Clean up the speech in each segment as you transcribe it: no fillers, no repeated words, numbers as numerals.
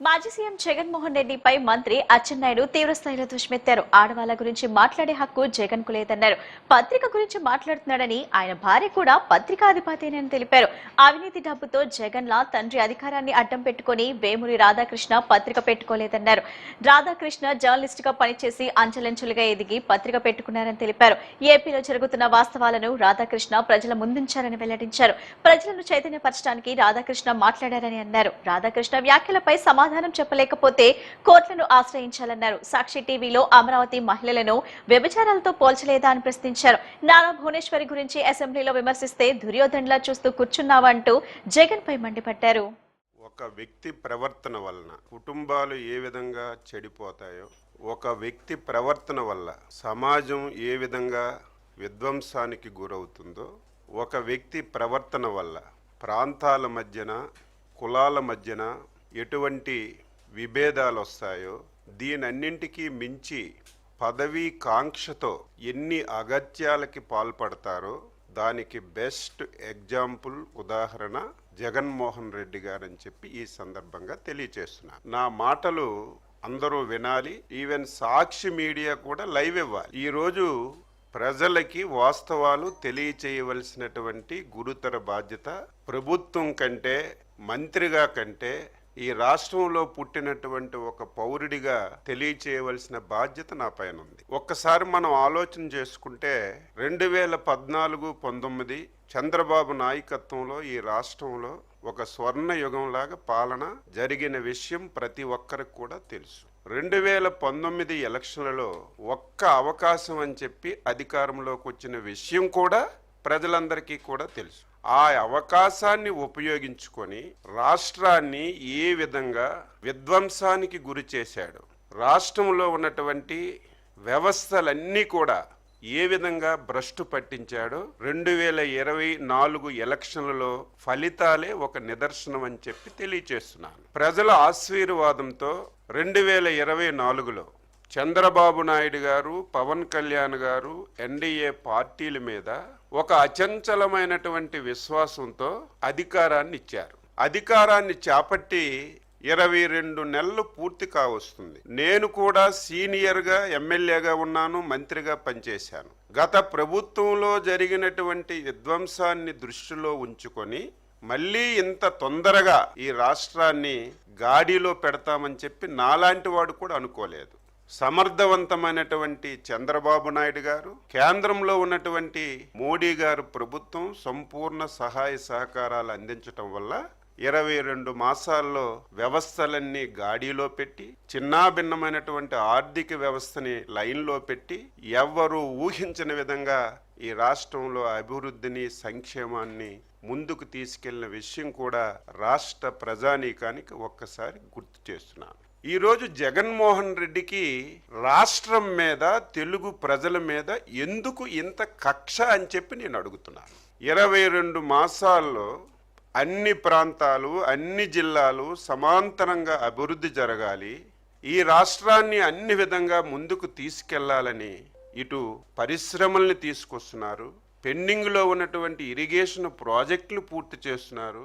మాజీ సీఎం జగన్మోహన్ రెడ్డిపై మంత్రి అచ్చెన్నాయుడు తీవ్రస్థాయిలో దుష్మెత్తారు. ఆడవాళ్ల గురించి మాట్లాడే హక్కు జగన్ కు లేదన్నారు. పత్రిక గురించి మాట్లాడుతున్నాడని ఆయన భార్య కూడా పత్రికాధిపతేనని తెలిపారు. అవినీతి డబ్బుతో జగన్ లా తండ్రి అధికారాన్ని అడ్డం పెట్టుకుని వేమూరి రాధాకృష్ణ పత్రిక పెట్టుకోలేదన్నారు. రాధాకృష్ణ జర్నలిస్ట్ గా పనిచేసి అంచెలంచెలుగా ఎదిగి పత్రిక పెట్టుకున్నారని తెలిపారు. ఏపీలో జరుగుతున్న వాస్తవాలను రాధాకృష్ణ ప్రజల ముందుంచారని వెల్లడించారు. ప్రజలను చైతన్యపరచడానికి రాధాకృష్ణ మాట్లాడారని అన్నారు. రాధాకృష్ణ వ్యాఖ్యలపై సమాధానం చెప్పలేకపోతే కోర్టులను ఆశ్రయించాలన్నారు. సాక్షి టీవీలో అమరావతి మహిళలను వ్యభిచారాలతో పోల్చలేదా అని ప్రశ్నించారు. నారా భువనేశ్వరి గురించి అసెంబ్లీలో విమర్శిస్తే దుర్యోధన్లా చూస్తూ కూర్చున్నావంటూ జగన్ పై మండిపడ్డారు. ఒక వ్యక్తి ప్రవర్తన వలన కుటుంబాలు ఏ విధంగా చెడిపోతాయో, ఒక వ్యక్తి ప్రవర్తన వల్ల సమాజం ఏ విధంగా విధ్వంసానికి గురవుతుందో, ఒక వ్యక్తి ప్రవర్తన వల్ల ప్రాంతాల మధ్యన కులాల మధ్యన ఎటువంటి విభేదాలు వస్తాయో, దీనన్నింటికీ మించి పదవీ కాంక్షతో ఎన్ని అగత్యాలకి పాల్పడతారో దానికి బెస్ట్ ఎగ్జాంపుల్ ఉదాహరణ జగన్మోహన్ రెడ్డి గారని చెప్పి ఈ సందర్భంగా తెలియచేస్తున్నా. నా మాటలు అందరూ వినాలి. ఈవెన్ సాక్షి మీడియా కూడా లైవ్ ఇవ్వాలి. ఈరోజు ప్రజలకి వాస్తవాలు తెలియచేయవలసినటువంటి గురుతర బాధ్యత ప్రభుత్వం కంటే, మంత్రిగా కంటే ఈ రాష్ట్రంలో పుట్టినటువంటి ఒక పౌరుడిగా తెలియచేయవలసిన బాధ్యత నా పైన ఉంది. ఒక్కసారి మనం ఆలోచన చేసుకుంటే 2014-19 చంద్రబాబు నాయకత్వంలో ఈ రాష్ట్రంలో ఒక స్వర్ణ యుగంలాగా పాలన జరిగిన విషయం ప్రతి ఒక్కరికి కూడా తెలుసు. 2019 ఎలక్షన్లలో ఒక్క అవకాశం అని చెప్పి అధికారంలోకి వచ్చిన విషయం కూడా ప్రజలందరికీ కూడా తెలుసు. ఆ అవకాశాన్ని ఉపయోగించుకొని రాష్ట్రాన్ని ఏ విధంగా విధ్వంసానికి గురి చేశాడు, రాష్ట్రంలో ఉన్నటువంటి వ్యవస్థలన్నీ కూడా ఏ విధంగా భ్రష్టు పట్టించాడో 2024 ఎలక్షన్లలో ఫలితాలే ఒక నిదర్శనం అని చెప్పి తెలియచేస్తున్నాను. ప్రజల ఆశీర్వాదంతో 2024లో చంద్రబాబు నాయుడు గారు, పవన్ కళ్యాణ్ గారు, ఎన్డీఏ పార్టీల మీద ఒక అచంచలమైనటువంటి విశ్వాసంతో అధికారాన్ని ఇచ్చారు. అధికారాన్ని చేపట్టి 22 నెలలు పూర్తి కావస్తుంది. నేను కూడా సీనియర్గా ఎమ్మెల్యేగా ఉన్నాను, మంత్రిగా పనిచేశాను. గత ప్రభుత్వంలో జరిగినటువంటి విధ్వంసాన్ని దృష్టిలో ఉంచుకొని మళ్ళీ ఇంత తొందరగా ఈ రాష్ట్రాన్ని గాడిలో పెడతామని చెప్పి నాలాంటి వాడు కూడా అనుకోలేదు. సమర్థవంతమైనటువంటి చంద్రబాబు నాయుడు గారు, కేంద్రంలో ఉన్నటువంటి మోడీ గారు ప్రభుత్వం సంపూర్ణ సహాయ సహకారాలు అందించటం వల్ల 22 మాసాల్లో వ్యవస్థలన్నీ గాడిలో పెట్టి, చిన్నాభిన్నమైనటువంటి ఆర్థిక వ్యవస్థని లైన్లో పెట్టి, ఎవ్వరూ ఊహించని విధంగా ఈ రాష్ట్రంలో అభివృద్ధిని, సంక్షేమాన్ని ముందుకు తీసుకెళ్లిన విషయం కూడా రాష్ట్ర ప్రజానీకానికి ఒక్కసారి గుర్తు చేస్తున్నాను. ఈరోజు జగన్మోహన్ రెడ్డికి రాష్ట్రం మీద, తెలుగు ప్రజల మీద ఎందుకు ఇంత కక్ష అని చెప్పి నేను అడుగుతున్నాను. 22 మాసాల్లో అన్ని ప్రాంతాలు, అన్ని జిల్లాలు సమాంతరంగా అభివృద్ధి జరగాలి, ఈ రాష్ట్రాన్ని అన్ని విధంగా ముందుకు తీసుకెళ్లాలని ఇటు పరిశ్రమల్ని తీసుకొస్తున్నారు, పెండింగ్లో ఉన్నటువంటి ఇరిగేషన్ ప్రాజెక్టులు పూర్తి చేస్తున్నారు.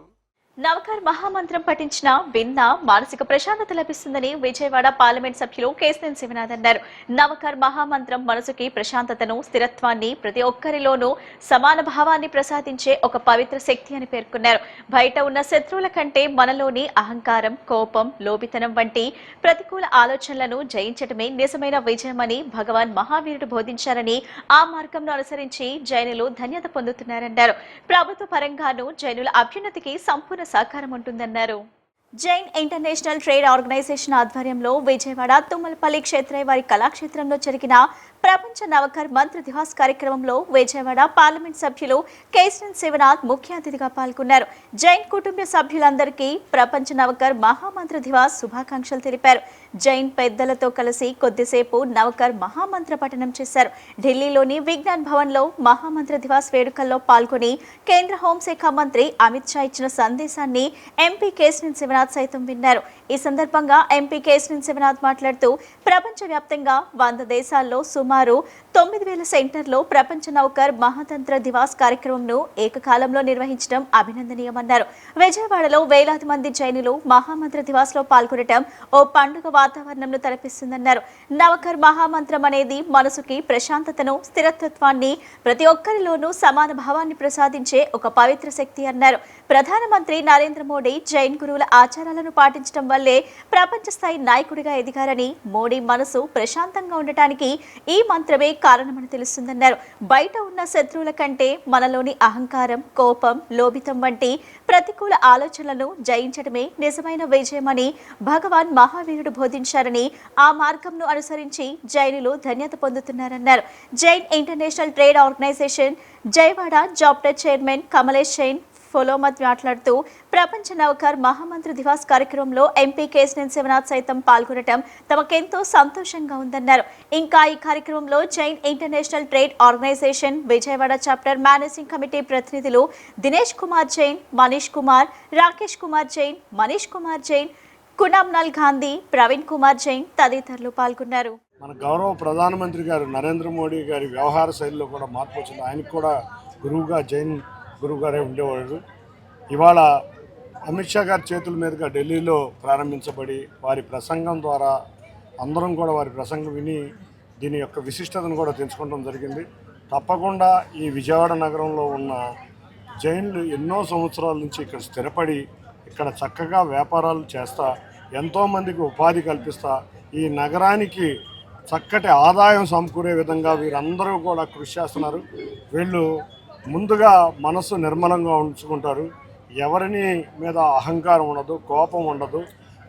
నవకర్ మహామంత్రం పఠించిన విన్నా మానసిక ప్రశాంతత లభిస్తుందని విజయవాడ పార్లమెంట్ సభ్యులు కేశినేని శివనాథ్ అన్నారు. నవకర్ మహామంత్రం మనసుకి ప్రశాంతతను, స్థిరత్వాన్ని, ప్రతి ఒక్కరిలోనూ సమాన భావాన్ని ప్రసాదించే ఒక పవిత్ర శక్తి అని పేర్కొన్నారు. బయట ఉన్న శత్రువుల కంటే మనలోని అహంకారం, కోపం, లోభితనం వంటి ప్రతికూల ఆలోచనలను జయించడమే నిజమైన విజయమని భగవాన్ మహావీరుడు బోధించారని, ఆ మార్గంను అనుసరించి జైనులు ధన్యత పొందుతున్నారన్నారు. ప్రభుత్వ పరంగానూ జైనుల అభ్యున్నతికి సంపూర్ణ సహకారం ఉంటుందన్నారు. జైన్ ఇంటర్నేషనల్ ట్రేడ్ ఆర్గనైజేషన్ ఆధ్వర్యంలో విజయవాడ తుమ్మలపల్లి క్షేత్రయ్య వారి కళాక్షేత్రంలో జరిగిన ప్రపంచ నవకర్ మంత్ర దివాస్ కార్యక్రమంలో విజయవాడ పార్లమెంట్ సభ్యులు కేశినేని శివనాథ్ ముఖ్య అతిథిగా పాల్గొన్నారు. జైన్ కుటుంబ సభ్యులందరికీ ప్రపంచ నవకర్ మహామంత్ర దివాస్ శుభాకాంక్షలు తెలిపారు. జైన్ పెద్దలతో కలిసి కొద్దిసేపు నవకర్ మహామంత్ర పఠనం చేశారు. ఢిల్లీలోని విజ్ఞాన్ భవన్లో మహామంత్ర దివాస్ వేడుకల్లో పాల్గొని కేంద్ర హోంశాఖ మంత్రి అమిత్ షా ఇచ్చిన సందేశాన్ని ఎంపీ కేశినేని శివనాథ్ శివనాథ్ సైతం విన్నారు. ఈ సందర్భంగా ఎంపీ కేశినేని శివనాథ్ మాట్లాడుతూ ప్రపంచవ్యాప్తంగా 100 దేశాల్లో సుమారు 9,000 సెంటర్లో ప్రపంచ నౌకర్ మహాతంత్ర దివాస్ కార్యక్రమంను ఏకకాలంలో నిర్వహించడం అభినందనీయమన్నారు. విజయవాడలో వేలాది మంది జైనులు మహామంత్ర దివాస్ లో పాల్గొనడం ఓ పండుగ వాతావరణంను తలపిస్తుందన్నారు. నవకర్ మహామంత్రం అనేది మనసుకి ప్రశాంతతను, స్థిరత్వాన్ని, ప్రతి ఒక్కరిలోనూ సమాన భావాన్ని ప్రసాదించే ఒక పవిత్ర శక్తి అన్నారు. ప్రధానమంత్రి నరేంద్ర మోడీ జైన్ గురువుల ఆచారాలను పాటించడం వల్లే ప్రపంచ స్థాయి నాయకుడిగా ఎదిగారని, మోడీ మనసు ప్రశాంతంగా ఉండటానికి ఈ మంత్రమే కారణమని తెలుస్తుందన్నారు. బయట ఉన్న శత్రువుల కంటే మనలోని అహంకారం, కోపం, లోభితం వంటి ప్రతికూల ఆలోచనలను జయించడమే నిజమైన విజయమని భగవాన్ మహావీరుడు బోధించారని, ఆ మార్గంను అనుసరించి జైనులు ధన్యత పొందుతున్నారన్నారు. Jain international trade organisation Vijayawada chapter chairman Kamlesh Jain ఫోలోమత్ మాట్లాడుతూ ప్రపంచ నౌకర్ మహామంత్ర దివాస్ కార్యక్రమంలో ఎంపీ కేశినేని శివనాథ్ సైతం పాల్గొనడం తమకెంతో సంతోషంగా ఉందన్నారు. ఇంకా ఈ కార్యక్రమంలో Jain international trade organisation Vijayawada chapter managing committee ప్రతినిధులు దినేష్ కుమార్ జైన్, మనీష్ కుమార్, రాకేష్ కుమార్ జైన్, మనీష్ కుమార్ జైన్, కునామ్నల్ గాంధీ, ప్రవీణ్ కుమార్ జైన్ తదితరులు పాల్గొన్నారు. మన గౌరవ ప్రధానమంత్రి గారు నరేంద్ర మోడీ గారి వ్యవహార శైలిలో కూడా మార్పు వచ్చింది. ఆయనకు కూడా గురువుగా జైన్ గురువు గారే ఉండేవాడు. ఇవాళ అమిత్ షా గారి చేతుల మీదుగా ఢిల్లీలో ప్రారంభించబడి వారి ప్రసంగం ద్వారా అందరం కూడా వారి ప్రసంగం విని దీని యొక్క విశిష్టతను కూడా తెలుసుకోవడం జరిగింది. తప్పకుండా ఈ విజయవాడ నగరంలో ఉన్న జైన్లు ఎన్నో సంవత్సరాల నుంచి ఇక్కడ స్థిరపడి ఇక్కడ చక్కగా వ్యాపారాలు చేస్తా, ఎంతోమందికి ఉపాధి కల్పిస్తా, ఈ నగరానికి చక్కటి ఆదాయం సమకూరే విధంగా వీరందరూ కూడా కృషి చేస్తున్నారు. వీళ్ళు ముందుగా మనసు నిర్మలంగా ఉంచుకుంటారు. ఎవరిని మీద అహంకారం ఉండదు, కోపం ఉండదు.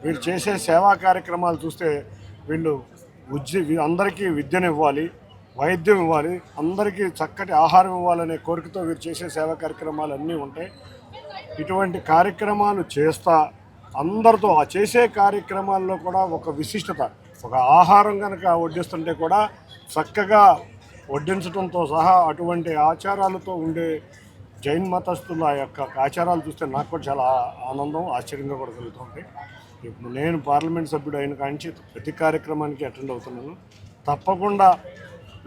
వీళ్ళు చేసే సేవా కార్యక్రమాలు చూస్తే వీళ్ళు అందరికీ విద్యనివ్వాలి, వైద్యం ఇవ్వాలి, అందరికీ చక్కటి ఆహారం ఇవ్వాలనే కోరికతో వీరు చేసే సేవా కార్యక్రమాలు అన్నీ ఉంటాయి. ఇటువంటి కార్యక్రమాలు చేస్తా అందరితో ఆ చేసే కార్యక్రమాల్లో కూడా ఒక విశిష్టత, ఒక ఆహారం కనుక వడ్డిస్తుంటే కూడా చక్కగా వడ్డించడంతో సహా అటువంటి ఆచారాలతో ఉండే జైన్ మతస్థుల యొక్క ఆచారాలు చూస్తే నాకు కూడా చాలా ఆనందం, ఆశ్చర్యంగా కూడా కలుగుతుంటాయి. ఇప్పుడు నేను పార్లమెంట్ సభ్యుడు అయిన కాంచి ప్రతి కార్యక్రమానికి అటెండ్ అవుతున్నాను. తప్పకుండా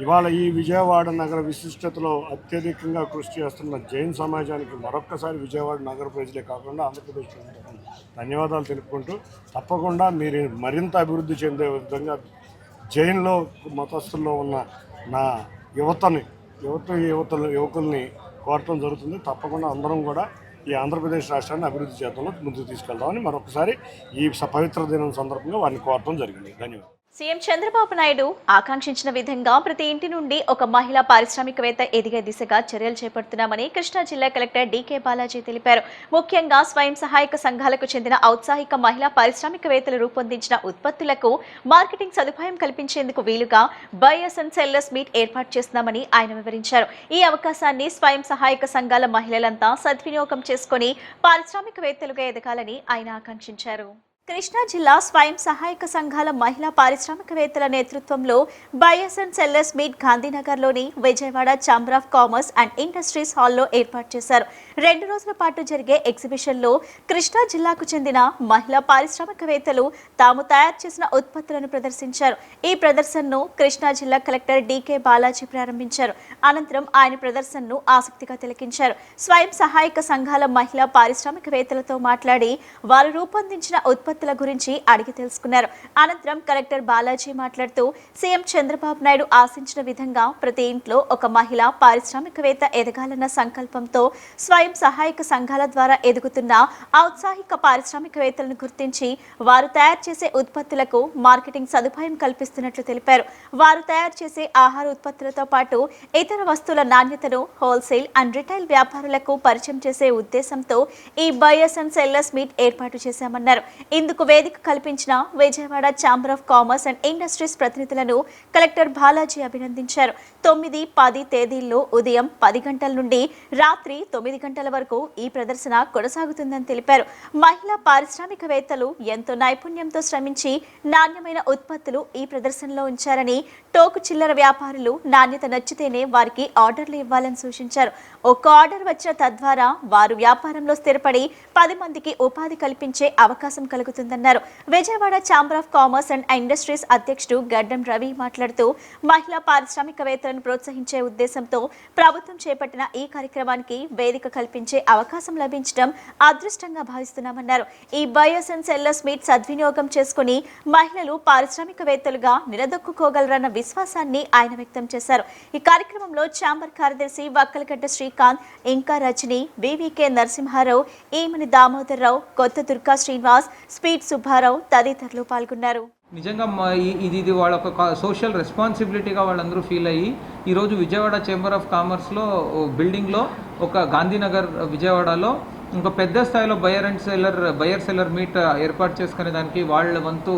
ఇవాళ ఈ విజయవాడ నగర విశిష్టతలో అత్యధికంగా కృషి చేస్తున్న జైన్ సమాజానికి మరొక్కసారి విజయవాడ నగర ప్రజలే కాకుండా ఆంధ్రప్రదేశ్ ధన్యవాదాలు తెలుపుకుంటూ, తప్పకుండా మీరు మరింత అభివృద్ధి చెందే విధంగా జైన్లో మతస్థుల్లో ఉన్న నా యువకుల్ని కోరటం జరుగుతుంది. తప్పకుండా అందరం కూడా ఈ ఆంధ్రప్రదేశ్ రాష్ట్రాన్ని అభివృద్ధి చేద్దామని ముందుకు తీసుకెళ్దామని మరొకసారి ఈ పవిత్ర దినం సందర్భంగా వారిని కోరటం జరిగింది. ధన్యవాదాలు. సీఎం చంద్రబాబు నాయుడు ఆకాంక్షించిన విధంగా ప్రతి ఇంటి నుండి ఒక మహిళా పారిశ్రామికవేత్త ఎదిగే దిశగా చర్యలు చేపడుతున్నామని కృష్ణా జిల్లా కలెక్టర్ డీకే బాలాజీ తెలిపారు. ముఖ్యంగా స్వయం సహాయక సంఘాలకు చెందిన ఔత్సాహిక మహిళా పారిశ్రామికవేత్తలు రూపొందించిన ఉత్పత్తులకు మార్కెటింగ్ సదుపాయం కల్పించేందుకు వీలుగా బయర్స్ అండ్ సెల్లర్స్ మీట్ ఏర్పాటు చేస్తున్నామని ఆయన వివరించారు. ఈ అవకాశాన్ని స్వయం సహాయక సంఘాల మహిళలంతా సద్వినియోగం చేసుకుని పారిశ్రామికవేత్తలుగా ఎదగాలని ఆయన ఆకాంక్షించారు. కృష్ణా జిల్లా స్వయం సహాయక సంఘాల మహిళా పారిశ్రామికవేత్తల నేతృత్వంలో బయర్స్ అండ్ సెల్లర్స్ మీట్ గాంధీనగర్లోని Vijayawada chamber of commerce and industries హాల్లో ఏర్పాటు చేశారు. 2 రోజుల పాటు జరిగే ఎగ్జిబిషన్లో కృష్ణా జిల్లాకు చెందిన మహిళా పారిశ్రామికవేత్తలు తాము తయారు చేసిన ఉత్పత్తులను ప్రదర్శించారు. ఈ ప్రదర్శనను కృష్ణా జిల్లా కలెక్టర్ డీకే బాలాజీ ప్రారంభించారు. అనంతరం ఆయన ప్రదర్శనను ఆసక్తిగా తిలకించారు. స్వయం సహాయక సంఘాల మహిళా పారిశ్రామికవేత్తలతో మాట్లాడి వారు రూపొందించిన ఉత్పత్తుల గురించి అడిగి తెలుసుకున్నారు. అనంతరం కలెక్టర్ బాలాజీ మాట్లాడుతూ సీఎం చంద్రబాబు నాయుడు ఆశించిన విధంగా ప్రతి ఇంట్లో ఒక మహిళా పారిశ్రామికవేత్త ఎదగాలన్న సంకల్పంతో స్వయం సహాయక సంఘాల ద్వారా ఎదుగుతున్న ఔత్సాహిక పారిశ్రామికవేత్తలను గుర్తించి వారు తయారు చేసే ఉత్పత్తులకు మార్కెటింగ్ సదుపాయం కల్పిస్తున్నట్లు తెలిపారు. వారు తయారు చేసే ఆహార ఉత్పత్తులతో పాటు ఇతర వస్తువుల నాణ్యతను హోల్సేల్ అండ్ రిటైల్ వ్యాపారులకు పరిచయం చేసే ఉద్దేశంతో ఈ బయర్స్ అండ్ సెల్లర్స్ మీట్ ఏర్పాటు చేశామన్నారు. ఇందుకు వేదిక కల్పించిన Vijayawada chamber of commerce and industries ప్రతినిధులను కలెక్టర్ బాలాజీ అభినందించారు. 9, 10 తేదీల్లో ఉదయం 10 గంటల నుండి రాత్రి 9 గంటల వరకు ఈ ప్రదర్శన కొనసాగుతుందని తెలిపారు. మహిళా పారిశ్రామికవేత్తలు ఎంతో నైపుణ్యంతో శ్రమించి నాణ్యమైన ఉత్పత్తులు ఈ ప్రదర్శనలో ఉంచారని, టోకు చిల్లర వ్యాపారులు నాణ్యత నచ్చితేనే వారికి ఆర్డర్లు ఇవ్వాలని సూచించారు. ఒక్క ఆర్డర్ వచ్చిన తద్వారా వారు వ్యాపారంలో స్థిరపడి 10 మందికి ఉపాధి కల్పించే అవకాశం కలుగుతుందన్నారు. Vijayawada chamber of commerce and industries అధ్యక్షుడు గడ్డం రవి మాట్లాడుతూ మహిళా పారిశ్రామికవేత్తలను ప్రోత్సహించే ఉద్దేశంతో ప్రభుత్వం చేపట్టిన ఈ కార్యక్రమానికి వేదిక కల్పించే అవకాశం లభించడం అదృష్టంగా భావిస్తున్నామన్నారు. ఈ బయర్స్ అండ్ సెల్లర్స్ మీట్ సద్వినియోగం చేసుకుని మహిళలు పారిశ్రామికవేత్తలుగా నిలదొక్కుకోగలరన్న విశ్వాసాన్ని ఆయన వ్యక్తం చేశారు. ఈ కార్యక్రమంలో ఛాంబర్ కార్యదర్శి వక్కలగడ్డ శ్రీకాంత్, ఇంకా రజని, వివికే నరసింహారావు, ఈమని దామోదర్రావు, కొత్త దుర్గా శ్రీనివాస్, స్పీడ్ సుబ్బారావు తదితరులు పాల్గొన్నారు. నిజంగా ఇది వాళ్ళ ఒక సోషల్ రెస్పాన్సిబిలిటీగా వాళ్ళందరూ ఫీల్ అయ్యి ఈరోజు విజయవాడ ఛాంబర్ ఆఫ్ కామర్స్లో బిల్డింగ్లో ఒక గాంధీనగర్ విజయవాడలో ఇంకా పెద్ద స్థాయిలో బయర్ సెల్లర్ మీట్ ఏర్పాటు చేసుకునే దానికి వాళ్ళ వంతు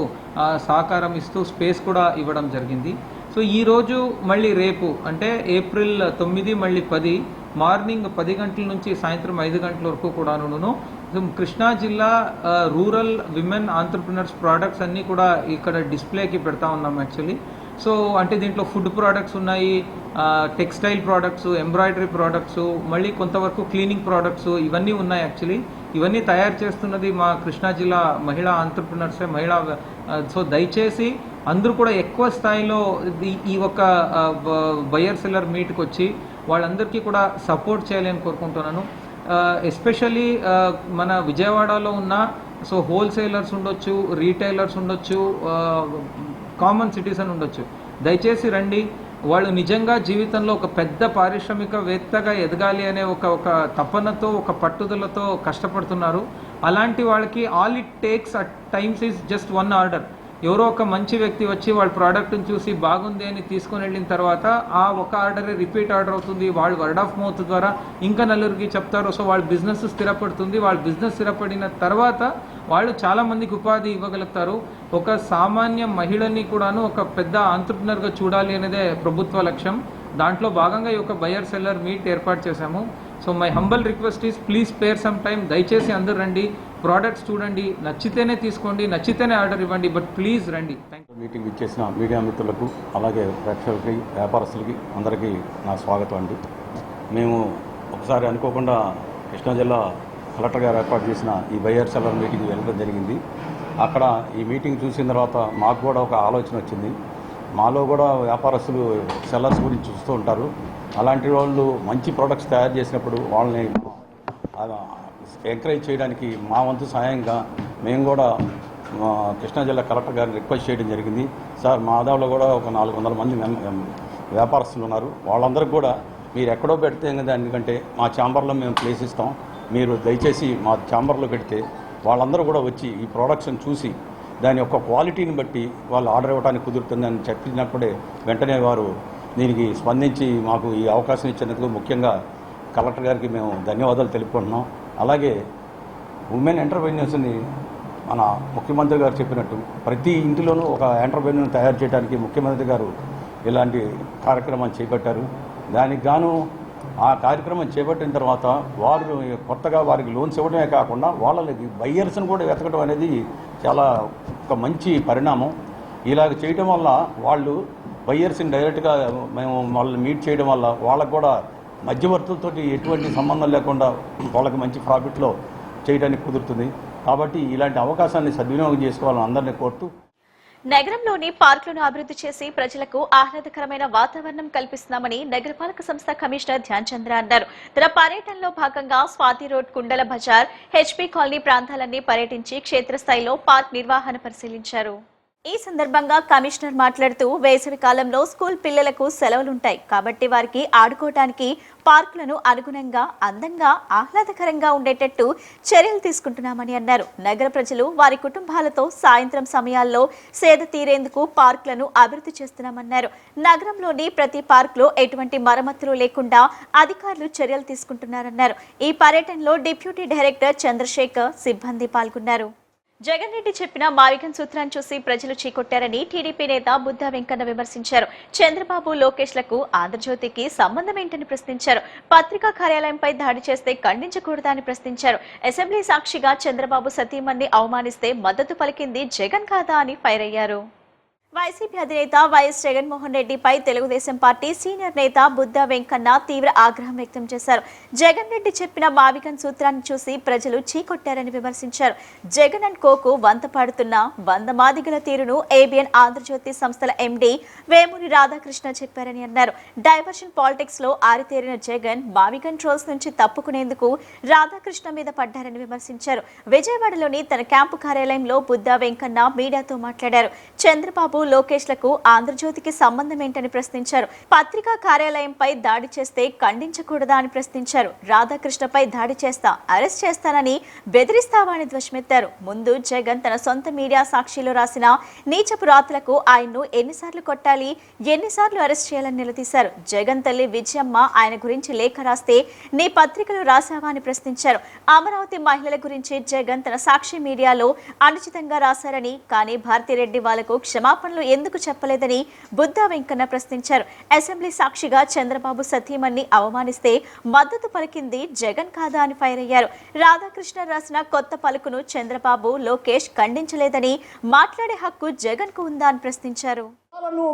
సహకారం ఇస్తూ స్పేస్ కూడా ఇవ్వడం జరిగింది. సో ఈరోజు మళ్ళీ రేపు అంటే ఏప్రిల్ 9 మళ్ళీ 10 మార్నింగ్ 10 గంటల నుంచి సాయంత్రం 5 గంటల వరకు కూడాను కృష్ణా జిల్లా రూరల్ విమెన్ ఆంటర్ప్రినర్స్ ప్రోడక్ట్స్ అన్నీ కూడా ఇక్కడ డిస్ప్లేకి పెడతా ఉన్నాం యాక్చువల్లీ. సో అంటే దీంట్లో ఫుడ్ ప్రోడక్ట్స్ ఉన్నాయి, టెక్స్టైల్ ప్రోడక్ట్స్, ఎంబ్రాయిడరీ ప్రోడక్ట్స్, మళ్ళీ కొంతవరకు క్లీనింగ్ ప్రోడక్ట్స్ ఇవన్నీ ఉన్నాయి యాక్చువల్లీ. ఇవన్నీ తయారు చేస్తున్నది మా కృష్ణా జిల్లా మహిళా ఆంటర్ప్రినర్సే. సో దయచేసి అందరూ కూడా ఎక్కువ స్థాయిలో ఈ ఒక బయర్ సెల్లర్ మీట్కి వచ్చి వాళ్ళందరికీ కూడా సపోర్ట్ చేయాలని కోరుకుంటున్నాను. ఎస్పెషల్లీ మన విజయవాడలో ఉన్న సో హోల్సేలర్స్ ఉండొచ్చు, రీటైలర్స్ ఉండొచ్చు, కామన్ సిటిజన్ ఉండొచ్చు, దయచేసి రండి. వాళ్ళు నిజంగా జీవితంలో ఒక పెద్ద పారిశ్రామికవేత్తగా ఎదగాలి అనే ఒక తపనతో, ఒక పట్టుదలతో కష్టపడుతున్నారు. అలాంటి వాళ్ళకి all it takes at times is just 1 order. ఎవరో ఒక మంచి వ్యక్తి వచ్చి వాళ్ళ ప్రోడక్ట్ని చూసి బాగుంది అని తీసుకొని వెళ్ళిన తర్వాత ఆ ఒక ఆర్డరే రిపీట్ ఆర్డర్ అవుతుంది. వాళ్ళు వర్డ్ ఆఫ్ మౌత్ ద్వారా ఇంకా నలుగురికి చెప్తారు. సో వాళ్ళ బిజినెస్ స్థిరపడుతుంది. వాళ్ళ బిజినెస్ స్థిరపడిన తర్వాత వాళ్ళు చాలా మందికి ఉపాధి ఇవ్వగలుగుతారు. ఒక సామాన్య మహిళని కూడాను ఒక పెద్ద ఆంటర్ప్రినర్గా చూడాలి అనేదే ప్రభుత్వ లక్ష్యం. దాంట్లో భాగంగా ఈ ఒక బయర్ సెల్లర్ మీట్ ఏర్పాటు చేశాము. So my humble request is please spare some time. దయచేసి అందరు రండి, ప్రోడక్ట్స్ చూడండి, నచ్చితేనే తీసుకోండి, నచ్చితేనే ఆర్డర్ ఇవ్వండి, బట్ ప్లీజ్ రండి. మీటింగ్ ఇచ్చేసిన మీడియా మిత్రులకు, అలాగే ప్రేక్షకులకి, వ్యాపారస్తులకి అందరికీ నా స్వాగతం అండి. మేము ఒకసారి అనుకోకుండా కృష్ణా జిల్లా కలెక్టర్ గారు ఏర్పాటు చేసిన ఈ బయర్ సెల్లర్ మీటింగ్ వెళ్ళడం జరిగింది. అక్కడ ఈ మీటింగ్ చూసిన తర్వాత మాకు కూడా ఒక ఆలోచన వచ్చింది. మాలో కూడా వ్యాపారస్తులు సెల్లర్స్ గురించి చూస్తూ ఉంటారు. అలాంటి వాళ్ళు మంచి ప్రోడక్ట్స్ తయారు చేసినప్పుడు వాళ్ళని ఎంకరేజ్ చేయడానికి మా వంతు సహాయంగా మేము కూడా కృష్ణా జిల్లా కలెక్టర్ గారిని రిక్వెస్ట్ చేయడం జరిగింది. సార్, మా ఆదాయంలో కూడా ఒక 400 మంది వ్యాపారస్తులు ఉన్నారు. వాళ్ళందరికీ కూడా మీరు ఎక్కడో పెడితే దానికంటే మా ఛాంబర్లో మేము ప్లేస్ ఇస్తాం, మీరు దయచేసి మా ఛాంబర్లో పెడితే వాళ్ళందరూ కూడా వచ్చి ఈ ప్రోడక్ట్స్ని చూసి దాని యొక్క క్వాలిటీని బట్టి వాళ్ళు ఆర్డర్ ఇవ్వడానికి కుదురుతుందని చెప్పినప్పుడే వెంటనే వారు దీనికి స్పందించి మాకు ఈ అవకాశం ఇచ్చినందుకు ముఖ్యంగా కలెక్టర్ గారికి మేము ధన్యవాదాలు తెలుపుకుంటున్నాం. అలాగే ఉమెన్ ఎంటర్ప్రెన్యూర్స్ని మన ముఖ్యమంత్రి గారు చెప్పినట్టు ప్రతి ఇంటిలోనూ ఒక ఎంటర్ప్రెన్యూర్ని తయారు చేయడానికి ముఖ్యమంత్రి గారు ఇలాంటి కార్యక్రమాన్ని చేపట్టారు. దానికి గాను ఆ కార్యక్రమం చేపట్టిన తర్వాత వారు కొత్తగా వారికి లోన్స్ ఇవ్వడమే కాకుండా వాళ్ళకి బయ్యర్స్ని కూడా వెతకడం అనేది చాలా ఒక మంచి పరిణామం. ఇలాగ చేయడం వల్ల వాళ్ళు బయ్యర్స్ని డైరెక్ట్గా మేము వాళ్ళని మీట్ చేయడం వల్ల వాళ్ళకు కూడా మధ్యవర్తులతో ఎటువంటి సంబంధం లేకుండా వాళ్ళకి మంచి ప్రాఫిట్లో చేయడానికి కుదురుతుంది. కాబట్టి ఇలాంటి అవకాశాన్ని సద్వినియోగం చేసుకోవాలని అందరినీ కోరుతూ నగరంలోని పార్కులను అభివృద్ధి చేసి ప్రజలకు ఆహ్లాదకరమైన వాతావరణం కల్పిస్తున్నామని నగరపాలక సంస్థ కమిషనర్ ధ్యాన్ చంద్ర అన్నారు. తన పర్యటనలో భాగంగా స్వాతి రోడ్, కుండల బజార్, హెచ్పీ కాలనీ ప్రాంతాలన్నీ పర్యటించి క్షేత్రస్థాయిలో పార్క్ నిర్వహణ పరిశీలించారు. ఈ సందర్భంగా కమిషనర్ మాట్లాడుతూ వేసవి కాలంలో స్కూల్ పిల్లలకు సెలవులుంటాయి కాబట్టి వారికి ఆడుకోవడానికి పార్కులను అనుగుణంగా, అందంగా, ఆహ్లాదకరంగా ఉండేటట్టు చర్యలు తీసుకుంటున్నామని అన్నారు. నగర ప్రజలు వారి కుటుంబాలతో సాయంత్రం సమయాల్లో సేద తీరేందుకు పార్కులను అభివృద్ధి చేస్తున్నామన్నారు. నగరంలోని ప్రతి పార్కులో ఎటువంటి మరమ్మతులు లేకుండా అధికారులు చర్యలు తీసుకుంటున్నారన్నారు. ఈ పర్యటనలో డిప్యూటీ డైరెక్టర్ చంద్రశేఖర్, సిబ్బంది పాల్గొన్నారు. జగన్ రెడ్డి చెప్పిన మావిగన్ సూత్రాన్ని చూసి ప్రజలు చీకొట్టారని టీడీపీ నేత బుద్ధా వెంకన్న విమర్శించారు. చంద్రబాబు, లోకేష్లకు ఆంధ్రజ్యోతికి సంబంధం ఏంటని ప్రశ్నించారు. పత్రికా కార్యాలయంపై దాడి చేస్తే ఖండించకూడదా అని ప్రశ్నించారు. అసెంబ్లీ సాక్షిగా చంద్రబాబు సతీమణ్ణి అవమానిస్తే మద్దతు పలికింది జగన్ కాదా అని ఫైర్ అయ్యారు. వైసీపీ అధినేత వైఎస్ జగన్మోహన్ రెడ్డిపై తెలుగుదేశం పార్టీ సీనియర్ నేత బుద్ధా వెంకన్న తీవ్ర ఆగ్రహం వ్యక్తం చేశారు. జగన్ రెడ్డి చెప్పిన మావిగన్ సూత్రాన్ని చూసి ప్రజలు చీకొట్టారని విమర్శించారు. జగన్ అండ్ కోకు వంత పాడుతున్న 100 మాదిగల తీరును ఏబిఎన్ ఆంధ్రజ్యోతి సంస్థల ఎండీ వేమూరి రాధాకృష్ణ చెప్పారని అన్నారు. డైవర్షన్ పాలిటిక్స్ లో ఆరితేరిన జగన్ మావిగన్ ట్రోల్స్ నుంచి తప్పుకునేందుకు రాధాకృష్ణ మీద పడ్డారని విమర్శించారు. విజయవాడలోని తన క్యాంపు కార్యాలయంలో బుద్ధా వెంకన్న మీడియాతో మాట్లాడారు. చంద్రబాబు, లోకేష్లకు ఆంధ్రజ్యోతికి సంబంధం ఏంటని ప్రశ్నించారు. పత్రికా కార్యాలయంపై దాడి చేస్తే ఖండించకూడదా అని ప్రశ్నించారు. రాధాకృష్ణపై దాడి చేస్తా, అరెస్ట్ చేస్తానని బెదిరిస్తావా అని ధ్వజమెత్తారు. ముందు జగన్ తన సొంత మీడియా సాక్షిలో రాసిన నీచపు రాతలకు ఆయన్ను ఎన్నిసార్లు కొట్టాలి, ఎన్నిసార్లు అరెస్ట్ చేయాలని నిలదీశారు. జగన్ తల్లి విజయమ్మ ఆయన గురించి లేఖ రాస్తే నీ పత్రికలు రాశావా అని ప్రశ్నించారు. అమరావతి మహిళల గురించి జగన్ తన సాక్షి మీడియాలో అనుచితంగా రాశారని, కానీ భారతిరెడ్డి వాళ్లకు క్షమాపణలు ఎందుకు చెప్పలేదని బుద్ధా వెంకన్న ప్రశ్నించారు. అసెంబ్లీ సాక్షిగా చంద్రబాబు సతీమణ్ణి అవమానిస్తే మద్దతు పలికింది జగన్ కాదా అని ఫైర్ అయ్యారు. రాధాకృష్ణ రాసిన కొత్త పలుకును చంద్రబాబు, లోకేష్ ఖండించలేదని, మాట్లాడే హక్కు జగన్ కు ఉందా అని ప్రశ్నించారు.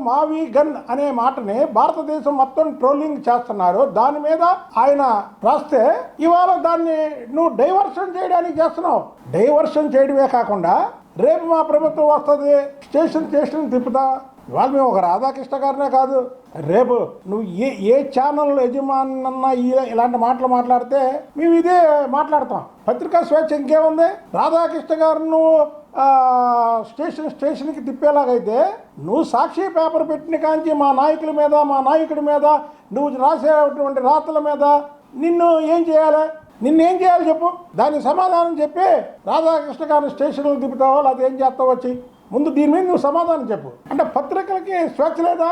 మావి గన్ అనే మాటని భారతదేశం మొత్తం ట్రోలింగ్ చేస్తున్నారు. దాని మీద ఆయన రాస్తే ఇవాళ దాన్ని నువ్వు డైవర్షన్ చేయడానికి చేస్తున్నావు. డైవర్షన్ చేయడమే కాకుండా రేపు మా ప్రభుత్వం వస్తుంది, స్టేషన్ తిప్పుతా. ఇవాళ మేము ఒక రాధాకృష్ణ గారినే కాదు, రేపు నువ్వు ఏ ఛానల్ యజమానన్నా ఇలాంటి మాటలు మాట్లాడితే మేము ఇదే మాట్లాడతాం. పత్రికా స్వేచ్ఛ ఇంకేముంది? రాధాకృష్ణ గారు నువ్వు స్టేషన్కి తిప్పేలాగైతే నువ్వు సాక్షి పేపర్ పెట్టిన కాంచి మా నాయకుల మీద, మా నాయకుడి మీద నువ్వు రాసేటువంటి రాతల మీద నిన్ను ఏం చేయాలి? నిన్నేం చేయాలి చెప్పు? దానికి సమాధానం చెప్పి రాధాకృష్ణ గారిని స్టేషన్లు తిప్పుతావో లేకపోతే ఏం చేస్తావో వచ్చి ముందు దీని మీద నువ్వు సమాధానం చెప్పు. అంటే పత్రికలకి స్వేచ్ఛ లేదా?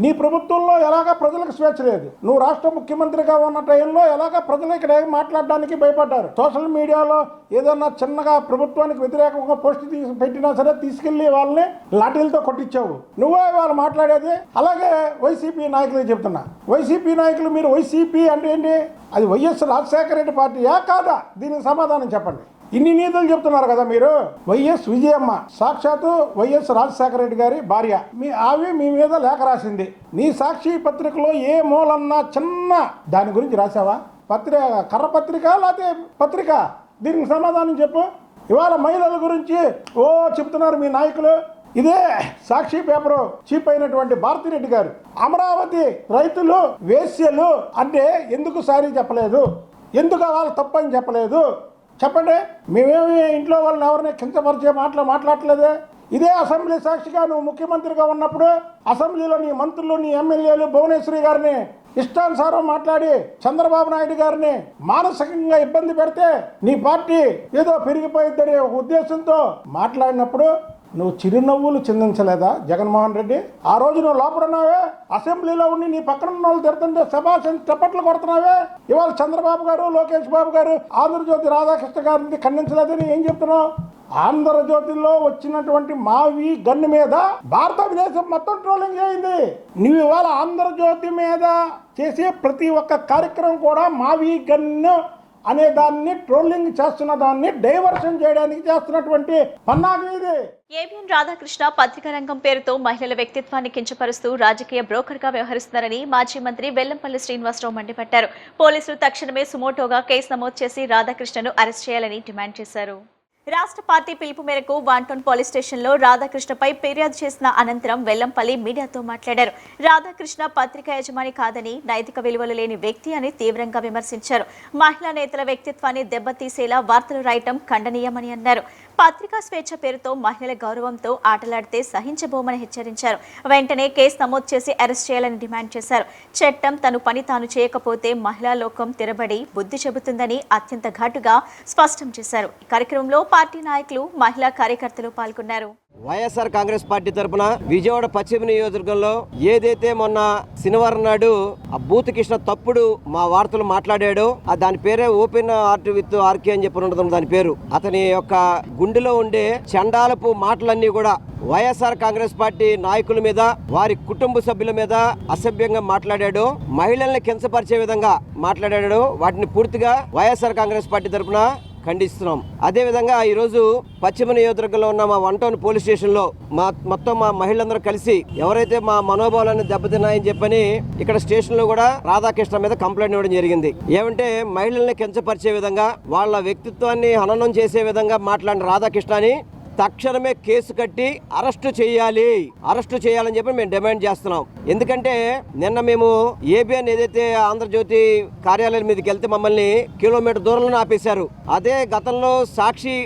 నీ ప్రభుత్వంలో ఎలాగా ప్రజలకు స్వేచ్ఛ లేదు. నువ్వు రాష్ట్ర ముఖ్యమంత్రిగా ఉన్న టైంలో ఎలాగా ప్రజలు ఇక్కడ మాట్లాడడానికి భయపడ్డారు. సోషల్ మీడియాలో ఏదన్నా చిన్నగా ప్రభుత్వానికి వ్యతిరేకంగా పోస్ట్ పెట్టినా సరే తీసుకెళ్లి వాళ్ళని లాఠీలతో కొట్టించావు. నువ్వే వాళ్ళు మాట్లాడేది. అలాగే వైసీపీ నాయకులే చెప్తున్నా. వైసీపీ నాయకులు మీరు వైసీపీ అంటే ఏంటి? అది వైఎస్ రాజశేఖర రెడ్డి పార్టీయా కాదా? దీనికి సమాధానం చెప్పండి. ఇన్ని నీతులు చెప్తున్నారు కదా మీరు. వైఎస్ విజయమ్మ సాక్షాత్తు వైఎస్ రాజశేఖర రెడ్డి గారి భార్య. మీ మీద లేఖ రాసింది. నీ సాక్షి పత్రికలో ఏ మూలన్నా చిన్న దాని గురించి రాసావా? కర్ర పత్రిక లేకపోతే పత్రిక? దీనికి సమాధానం చెప్పు. ఇవాళ మహిళల గురించి చెప్తున్నారు మీ నాయకులు. ఇదే సాక్షి పేపరు చీఫ్ అయినటువంటి భారతిరెడ్డి గారు అమరావతి రైతులు వేశ్యలు అంటే ఎందుకు సారీ చెప్పలేదు? ఎందుకు వాళ్ళు తప్పని చెప్పలేదు? చెప్పండి. మేమేమి ఇంట్లో వాళ్ళని ఎవరిని కించపరిచే మాట్లాడలేదే. ఇదే అసెంబ్లీ సాక్షిగా నువ్వు ముఖ్యమంత్రిగా ఉన్నప్పుడు అసెంబ్లీలో నీ మంత్రులు, నీ ఎమ్మెల్యేలు భువనేశ్వరి గారిని ఇష్టానుసారం మాట్లాడి చంద్రబాబు నాయుడు గారిని మానసికంగా ఇబ్బంది పెడితే నీ పార్టీ ఏదో పెరిగిపోయిద్దనే ఒక ఉద్దేశంతో మాట్లాడినప్పుడు నువ్వు చిరునవ్వులు చిందించలేదా జగన్మోహన్ రెడ్డి? ఆ రోజు నువ్వు లోపడున్నావే, అసెంబ్లీలో ఉండి నీ పక్కన ఉన్న వాళ్ళు తిడుతుంటే సభాషణ చప్పట్లు కొడుతున్నావే. ఇవాళ చంద్రబాబు గారు, లోకేష్ బాబు గారు ఆంధ్రజ్యోతి రాధాకృష్ణ గారిని ఖండించలేదని ఏం చెప్తున్నావు? ఆంధ్రజ్యోతిలో వచ్చినటువంటి మావి గన్ను మీద భారతదేశం మొత్తం ట్రోలింగ్ చేయింది. నువ్వు ఇవాళ ఆంధ్రజ్యోతి మీద చేసే ప్రతి ఒక్క కార్యక్రమం కూడా మావి గన్ను అనే దాన్ని ట్రోలింగ్ చేస్తున్న దాన్ని డైవర్షన్ చేయడానికి చేస్తున్నటువంటి పన్నాగం ఇది. ఏబిఎన్ రాధాకృష్ణ పత్రికా రంగం పేరుతో మహిళల వ్యక్తిత్వాన్ని కించపరుస్తూ రాజకీయ బ్రోకర్ గా వ్యవహరిస్తున్నారని మాజీ మంత్రి వెల్లంపల్లి శ్రీనివాసరావు మండిపడ్డారు. పోలీసులు తక్షణమే సుమోటోగా కేసు నమోదు చేసి రాధాకృష్ణను అరెస్ట్ చేయాలని డిమాండ్ చేశారు. రాష్ట్ర పార్టీ పిలుపు మేరకు వాంటౌన్ పోలీస్ స్టేషన్లో రాధాకృష్ణపై ఫిర్యాదు చేసిన అనంతరం వెల్లంపల్లి మీడియాతో మాట్లాడారు. రాధాకృష్ణ పత్రికా యజమాని కాదని, నైతిక విలువలు లేని వ్యక్తి అని తీవ్రంగా విమర్శించారు. మహిళా నేతల వ్యక్తిత్వాన్ని దెబ్బతీసేలా వార్తలు రాయటం ఖండనీయమని అన్నారు. పత్రికా స్వేచ్ఛ పేరుతో మహిళల గౌరవంతో ఆటలాడితే సహించబోమని హెచ్చరించారు. వెంటనే కేసు నమోదు చేసి అరెస్ట్ చేయాలని డిమాండ్ చేశారు. చట్టం తను పని తాను చేయకపోతే మహిళా లోకం తిరబడి బుద్ధి చెబుతుందని అత్యంత ఘాటుగా స్పష్టం చేశారు. ఈ కార్యక్రమంలో పార్టీ నాయకులు, మహిళా కార్యకర్తలు పాల్గొన్నారు. వైఎస్ఆర్ కాంగ్రెస్ పార్టీ తరఫున విజయవాడ పశ్చిమ నియోజకవర్గంలో ఏదైతే మొన్న శనివారం నాడు ఆ బూత్ కృష్ణ తప్పుడు మా వార్తలు మాట్లాడాడో దాని పేరే ఓపెన్ ఆర్ట్ విత్ ఆర్కే అని చెప్పి ఉంటుంది దాని పేరు. అతని యొక్క గుండెలో ఉండే చండాలపు మాటలన్నీ కూడా వైఎస్ఆర్ కాంగ్రెస్ పార్టీ నాయకుల మీద, వారి కుటుంబ సభ్యుల మీద అసభ్యంగా మాట్లాడాడు, మహిళల్ని కించపరిచే విధంగా మాట్లాడాడు. వాటిని పూర్తిగా వైఎస్ఆర్ కాంగ్రెస్ పార్టీ తరఫున ఖండిస్తున్నాం. అదే విధంగా ఈ రోజు పశ్చిమ నియోజకవర్గంలో ఉన్న మా 1 టౌన్ పోలీస్ స్టేషన్ లో మొత్తం మా మహిళలందరూ కలిసి ఎవరైతే మా మనోభావాలను దెబ్బతిన్నాయని చెప్పని ఇక్కడ స్టేషన్ లో కూడా రాధాకృష్ణ మీద కంప్లైంట్ ఇవ్వడం జరిగింది. ఏమంటే మహిళల్ని కించపరిచే విధంగా, వాళ్ళ వ్యక్తిత్వాన్ని హననం చేసే విధంగా మాట్లాడిన రాధాకృష్ణని తక్షణమే కేసు కట్టి అరెస్టు చేయాలని చెప్పి మేము డిమాండ్ చేస్తున్నాం. ఎందుకంటే నిన్న మేము ఏబిఎన్ ఏదైతే ఆంధ్రజ్యోతి కార్యాలయం మీదకి వెళ్తే మమ్మల్ని కిలోమీటర్ దూరంలో ఆపేశారు. అదే గతంలో సాక్షి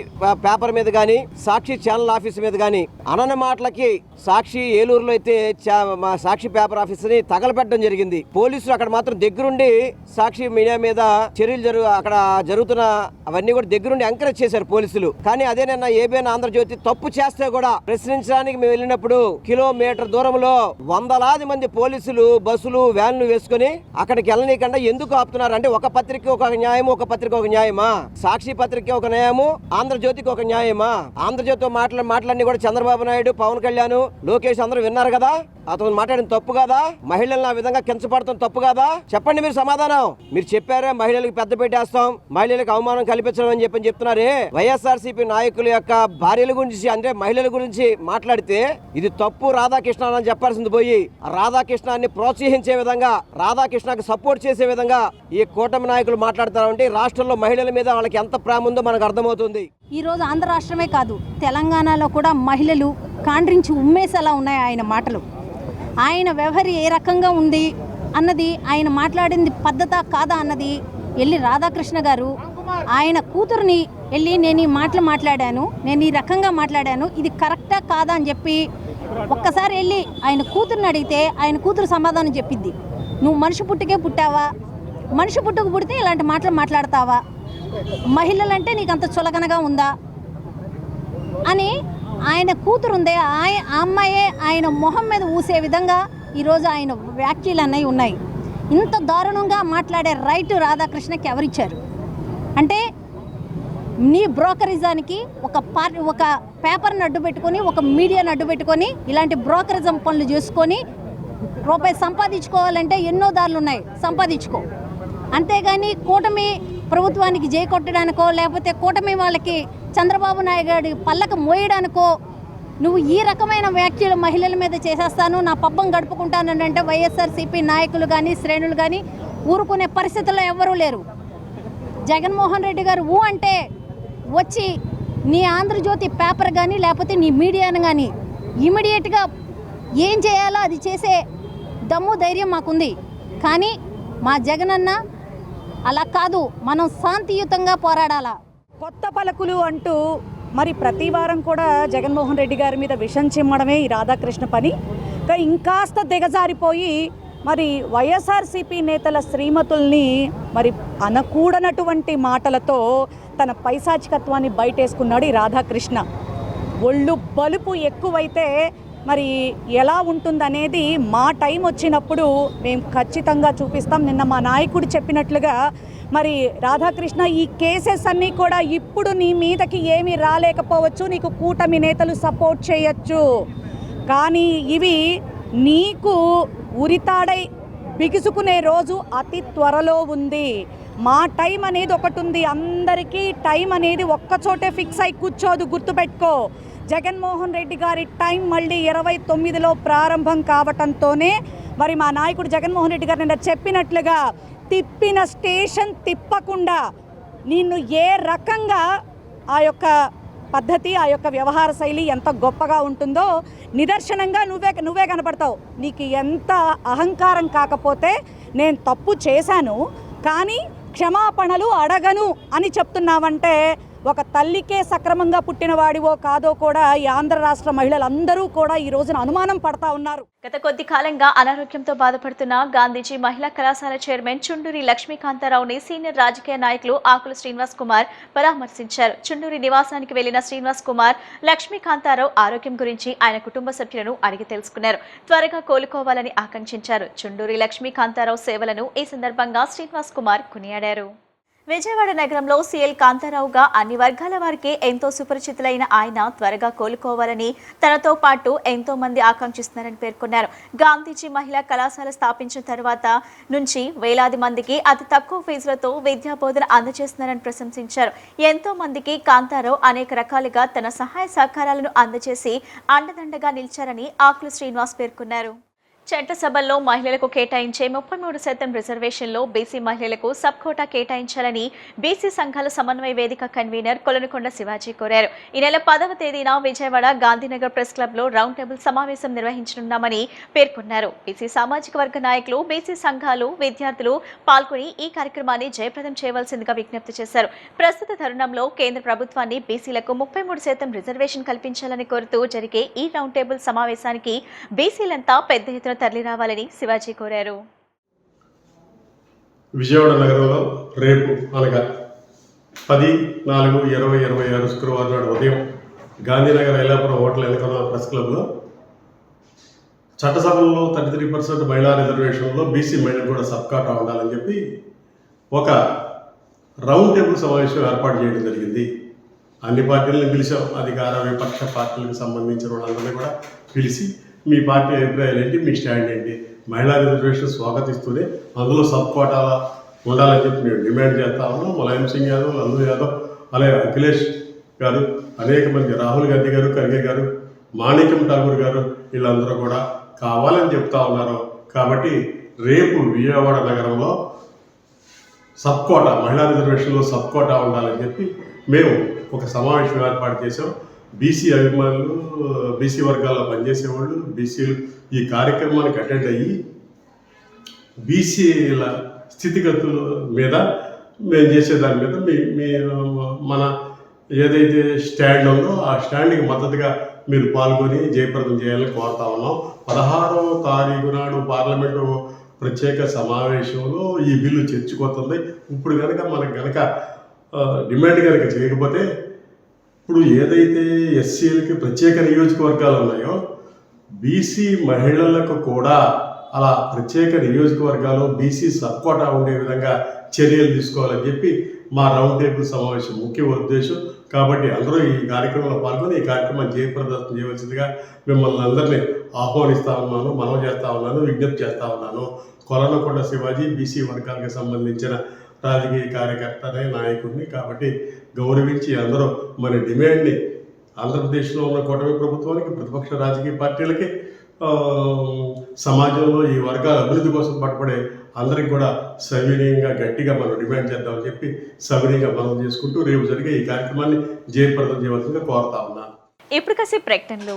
పేపర్ మీద కానీ, సాక్షి ఛానల్ ఆఫీస్ మీద కానీ అనన మాటలకి సాక్షి ఏలూరులో అయితే మా సాక్షి పేపర్ ఆఫీస్ ని తగలపెట్టడం జరిగింది. పోలీసులు అక్కడ మాత్రం దగ్గరుండి సాక్షి మీడియా మీద చర్యలు అక్కడ జరుగుతున్న అవన్నీ కూడా దగ్గరుండి ఎంకరేజ్ చేశారు పోలీసులు. కానీ అదే నిన్న ఏబిఎన్ ఆంధ్రజ్యోతి తప్పు చేస్తే కూడా ప్రశ్నించడానికి మేము వెళ్ళినప్పుడు కిలోమీటర్ దూరంలో వందలాది మంది పోలీసులు బస్సులు వ్యాన్లు వేసుకుని అక్కడికి వెళ్ళనీయకుండా ఎందుకు ఆపుతున్నారు అంటే, ఒక పత్రిక ఒక న్యాయము, ఒక పత్రిక ఒక న్యాయమా? సాక్షి పత్రిక ఒక న్యాయము, ఆంధ్రజ్యోతికి ఒక న్యాయమా? ఆంధ్రజ్యోతితో మాటలన్నీ కూడా చంద్రబాబు నాయుడు, పవన్ కళ్యాణ్, లోకేష్ అందరూ విన్నారు కదా. అతను మాట్లాడిన తప్పు కాదా? మహిళలను ఆ విధంగా కించపడతాం తప్పు కాదా? చెప్పండి మీరు సమాధానం. మీరు చెప్పారే మహిళలకు పెద్ద పెట్టేస్తాం, మహిళలకు అవమానం కల్పించడం అని చెప్తున్నారే. వైఎస్ఆర్సీపీ నాయకుల యొక్క భార్యల గురించి అంటే మహిళల గురించి మాట్లాడితే ఇది తప్పు రాధాకృష్ణ అని చెప్పాల్సింది పోయి రాధాకృష్ణాన్ని ప్రోత్సహించే విధంగా, రాధాకృష్ణకి సపోర్ట్ చేసే విధంగా ఈ కూటమి నాయకులు మాట్లాడతారంటే రాష్ట్రంలో మహిళల మీద వాళ్ళకి ఎంత ప్రేమ ఉందో మనకు అర్థమవుతుంది. ఈరోజు ఆంధ్ర రాష్ట్రమే కాదు, తెలంగాణలో కూడా మహిళలు కాండ్రించి ఉమ్మేసేలా ఉన్నాయి ఆయన మాటలు. ఆయన వ్యవహారం ఏ రకంగా ఉంది అన్నది, ఆయన మాట్లాడింది పద్ధత కాదా అన్నది వెళ్ళి రాధాకృష్ణ గారు ఆయన కూతురుని వెళ్ళి నేను ఈ మాటలు మాట్లాడాను, నేను ఈ రకంగా మాట్లాడాను, ఇది కరెక్టా కాదా అని చెప్పి ఒక్కసారి వెళ్ళి ఆయన కూతురుని అడిగితే ఆయన కూతురు సమాధానం చెప్పిద్ది. నువ్వు మనిషి పుట్టుకే పుట్టావా? మనిషి పుట్టుకు పుడితే ఇలాంటి మాటలు మాట్లాడతావా? మహిళలంటే నీకు అంత చులకనగా ఉందా అని ఆయన కూతురు ఉందే ఆ అమ్మాయే ఆయన మొహం మీద ఊసే విధంగా ఈరోజు ఆయన వ్యాఖ్యలు అన్నవి ఉన్నాయి. ఇంత దారుణంగా మాట్లాడే రైట్ రాధాకృష్ణకి ఎవరిచ్చారు అంటే, నీ బ్రోకరిజానికి ఒక పేపర్ని అడ్డు పెట్టుకొని, ఒక మీడియాని అడ్డు పెట్టుకొని ఇలాంటి బ్రోకరిజం పనులు చేసుకొని రూపాయి సంపాదించుకోవాలంటే ఎన్నో దారులు ఉన్నాయి, సంపాదించుకో. అంతేగాని కూటమి ప్రభుత్వానికి జై కొట్టడానికో లేకపోతే కూటమి వాళ్ళకి చంద్రబాబు నాయుడు గారి పల్లక మోయడానికో నువ్వు ఈ రకమైన వ్యాఖ్యలు మహిళల మీద చేసేస్తాను, నా పబ్బం గడుపుకుంటానంటే వైఎస్ఆర్సీపీ నాయకులు కానీ శ్రేణులు కానీ ఊరుకునే పరిస్థితుల్లో ఎవ్వరూ లేరు. జగన్మోహన్ రెడ్డి గారు అంటే వచ్చి నీ ఆంధ్రజ్యోతి పేపర్ కానీ లేకపోతే నీ మీడియాను కానీ ఇమీడియట్గా ఏం చేయాలో అది చేసే దమ్ము ధైర్యం మాకుంది. కానీ మా జగనన్న అలా కాదు, మనం శాంతియుతంగా పోరాడాలా. కొత్త పలుకులు అంటూ మరి ప్రతి వారం కూడా జగన్మోహన్ రెడ్డి గారి మీద విషం చిమ్మడమే ఈ రాధాకృష్ణ పని. ఇంకాస్త దిగజారిపోయి మరి వైఎస్ఆర్సీపీ నేతల శ్రీమతుల్ని మరి అనకూడనటువంటి మాటలతో తన పైశాచికత్వాన్ని బయటేసుకున్నాడు ఈ రాధాకృష్ణ. ఒళ్ళు బలుపు ఎక్కువైతే మరి ఎలా ఉంటుందనేది మా టైం వచ్చినప్పుడు మేము ఖచ్చితంగా చూపిస్తాం. నిన్న మా నాయకుడు చెప్పినట్లుగా మరి రాధాకృష్ణ ఈ కేసెస్ అన్నీ కూడా ఇప్పుడు నీ మీదకి ఏమీ రాలేకపోవచ్చు, నీకు కూటమి నేతలు సపోర్ట్ చేయొచ్చు, కానీ ఇవి నీకు ఉరితాడై బిగుసుకునే రోజు అతి త్వరలో ఉంది. మా టైం అనేది ఒకటి ఉంది, అందరికీ టైం అనేది ఒక్కచోటే ఫిక్స్ అయి కూర్చోదు, గుర్తుపెట్టుకో. జగన్మోహన్ రెడ్డి గారి టైం మళ్ళీ 29లో ప్రారంభం కావటంతోనే మరి మా నాయకుడు జగన్మోహన్ రెడ్డి గారు నిన్న చెప్పినట్లుగా తిప్పిన స్టేషన్ తిప్పకుండా నిన్ను ఏ రకంగా ఆ యొక్క పద్ధతి, ఆ యొక్క వ్యవహార శైలి ఎంత గొప్పగా ఉంటుందో నిదర్శనంగా నువ్వే కనపడతావు. నీకు ఎంత అహంకారం కాకపోతే నేను తప్పు చేశాను కానీ క్షమాపణలు అడగను అని చెప్తున్నావంటే ఒక తల్లికే సక్రమంగా పుట్టిన వాడివో కాదో కూడా ఈ ఆంధ్ర రాష్ట్ర మహిళలందరూ కూడా ఈ రోజున అనుమానం పడతా ఉన్నారు. గత కొద్ది కాలంగా అనారోగ్యంతో బాధపడుతున్న గాంధీజీ మహిళా కళాశాల చైర్మన్ చుండూరి లక్ష్మీకాంతారావుని సీనియర్ రాజకీయ నాయకులు ఆకుల శ్రీనివాస్ కుమార్ పరామర్శించారు. చుండూరి నివాసానికి వెళ్లిన శ్రీనివాస్ కుమార్ లక్ష్మీకాంతారావు ఆరోగ్యం గురించి ఆయన కుటుంబ సభ్యులను అడిగి తెలుసుకున్నారు. త్వరగా కోలుకోవాలని ఆకాంక్షించారు. చుండూరి లక్ష్మీకాంతారావు సేవలను ఈ సందర్భంగా శ్రీనివాస్ కుమార్ కొనియాడారు. విజయవాడ నగరంలో సీఎల్ కాంతారావుగా అన్ని వర్గాల వారికి ఎంతో సుపరిచితులైన ఆయన త్వరగా కోలుకోవాలని తనతో పాటు ఎంతో మంది ఆకాంక్షిస్తున్నారని పేర్కొన్నారు. గాంధీజీ మహిళా కళాశాల స్థాపించిన తర్వాత నుంచి వేలాది మందికి అతి తక్కువ ఫీజులతో విద్యా బోధన అందజేస్తున్నారని ప్రశంసించారు. ఎంతో మందికి కాంతారావు అనేక రకాలుగా తన సహాయ సహకారాలను అందజేసి అండదండగా నిలిచారని ఆకుల శ్రీనివాస్ పేర్కొన్నారు. చట్టసభల్లో మహిళలకు కేటాయించే 33% రిజర్వేషన్లో బీసీ మహిళలకు సబ్ కోటా కేటాయించాలని బీసీ సంఘాల సమన్వయ వేదిక కన్వీనర్ కొలనుకొండ శివాజీ కోరారు. ఈ నెల 10వ తేదీన విజయవాడ గాంధీనగర్ ప్రెస్ క్లబ్లో రౌండ్ టేబుల్ సమావేశం నిర్వహించనున్నామని పేర్కొన్నారు. బీసీ సామాజిక వర్గ నాయకులు, బీసీ సంఘాలు, విద్యార్థులు పాల్గొని ఈ కార్యక్రమాన్ని జయప్రదం చేయవలసిందిగా విజ్ఞప్తి చేశారు. ప్రస్తుత తరుణంలో కేంద్ర ప్రభుత్వాన్ని బీసీలకు 33% రిజర్వేషన్ కల్పించాలని కోరుతూ జరిగే ఈ రౌండ్ టేబుల్ సమావేశానికి బీసీలంతా పెద్ద ఎత్తున తరలి రావాలని శివాజీ కోరారు. విజయవాడ నగరంలో రేపు అనగా 10/4/2026 శుక్రవారం నాడు ఉదయం గాంధీనగర్ ఐలాపురం హోటల్ వెనుకన్న ప్రెస్ క్లబ్లో చట్టసభల్లో 33% మహిళా రిజర్వేషన్లో బీసీ మహిళలకు కూడా సబ్ కోటా ఉండాలని చెప్పి ఒక రౌండ్ టేబుల్ సమావేశం ఏర్పాటు చేయడం జరిగింది. అన్ని పార్టీలను పిలిచాం. అధికార విపక్ష పార్టీలకు సంబంధించిన వాళ్ళందరినీ కూడా పిలిచి మీ పార్టీ అభిప్రాయాలు ఏంటి, మీ స్టాండ్ ఏంటి, మహిళా రిజర్వేషన్ స్వాగతిస్తూనే అందులో సబ్ కోటాల ఉండాలని చెప్పి మేము డిమాండ్ చేస్తా ఉన్నాం. ములాయం సింగ్ యాదవ్, నందు యాదవ్, అలాగే అఖిలేష్ గారు, అనేక మంది, రాహుల్ గాంధీ గారు, ఖర్గే గారు, మాణిక్యం ఠాగూర్ గారు, వీళ్ళందరూ కూడా కావాలని చెప్తా ఉన్నారు. కాబట్టి రేపు విజయవాడ నగరంలో సబ్ కోటా, మహిళా రిజర్వేషన్లో సబ్ కోటా ఉండాలని చెప్పి మేము ఒక సమావేశం ఏర్పాటు చేసాం. బీసీ అభిమానులు, బీసీ వర్గాల్లో పనిచేసేవాళ్ళు, బీసీలు ఈ కార్యక్రమానికి అటెండ్ అయ్యి బీసీల స్థితిగతుల మీద మేము చేసే దాని మీద మన ఏదైతే స్టాండ్ ఉందో ఆ స్టాండ్కి మద్దతుగా మీరు పాల్గొని జయప్రదం చేయాలని కోరుతా ఉన్నాం. 16వ తారీఖు నాడు పార్లమెంటు ప్రత్యేక సమావేశంలో ఈ బిల్లు చర్చకొస్తుంది. ఇప్పుడు మనకు కనుక డిమాండ్ కనుక చేయకపోతే, ఇప్పుడు ఏదైతే ఎస్సీలకి ప్రత్యేక నియోజకవర్గాలు ఉన్నాయో బీసీ మహిళలకు కూడా అలా ప్రత్యేక నియోజకవర్గాలు బీసీ సబ్ కోటా ఉండే విధంగా చర్యలు తీసుకోవాలని చెప్పి మా రౌండ్ టేబుల్ సమావేశం ముఖ్య ఉద్దేశం. కాబట్టి అందరూ ఈ కార్యక్రమంలో పాల్గొని ఈ కార్యక్రమాన్ని జయప్రదం చేయవలసిందిగా మిమ్మల్ని అందరినీ ఆహ్వానిస్తూ ఉన్నాను, మనవి చేస్తూ ఉన్నాను, విజ్ఞప్తి చేస్తూ ఉన్నాను. కొలనుకొండ శివాజీ బీసీ వర్గాలకు సంబంధించిన రాజకీయ కార్యకర్తనే, నాయకుడిని. కాబట్టి గౌరవించి అందరూ మన డిమాండ్ని ఆంధ్రప్రదేశ్లో ఉన్న కూటమి ప్రభుత్వానికి, ప్రతిపక్ష రాజకీయ పార్టీలకి, సమాజంలో ఈ వర్గాల అభివృద్ధి కోసం పట్టుబడే అందరికి కూడా సవినీయంగా గట్టిగా మనం డిమాండ్ చేద్దామని చెప్పి సవినీయంగా మనం చేసుకుంటూ రేపు జరిగే ఈ కార్యక్రమాన్ని జయప్రదం చేయవలసిందిగా కోరుతా ఉన్నాను. ఇప్పుడు కాసేపు ప్రకటనలు.